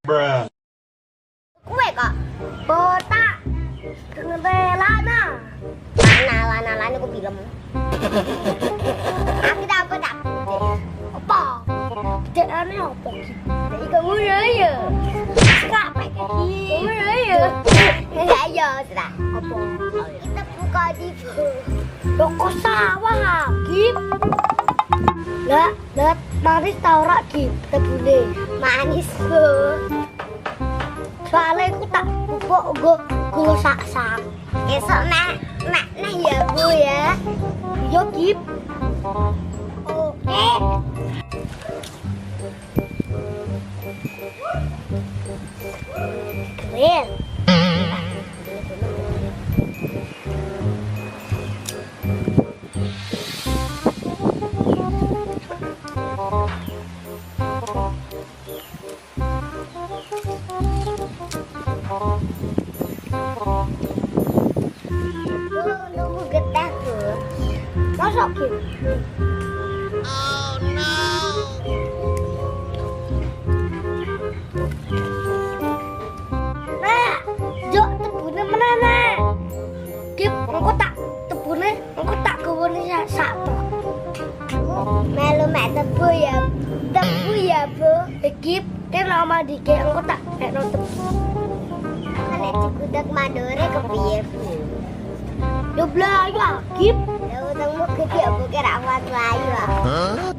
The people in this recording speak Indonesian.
Kue kok botak dengan lana. Lana aku bilang. Aku dapat tak? Apa? Jangan apa? Kamu ya? Kenapa? Kamu ya? Ya sudah. Apa? Kita buka di toko sawah, Gip. Lah, manis tau rak Gip, tebune. Manis loh. Soalnya aku tak pupuk gue sak-sak. Esok nah ya Bu ya. Yo Gip. Oke. Keren. Nunggu getah tuh. Masuk Gip. Oh no. Nah, jok tebune mana nah? Gip, engko tak tebune, engko tak gawone sak truk. Melu mek tebu ya, Bu. Gip, kan oma dike engko tak ekno tebu. Kan nek dikudak mandore kepiye, Bu? Yo blayu Gip. Ya utangmu gede apa kira awak layu.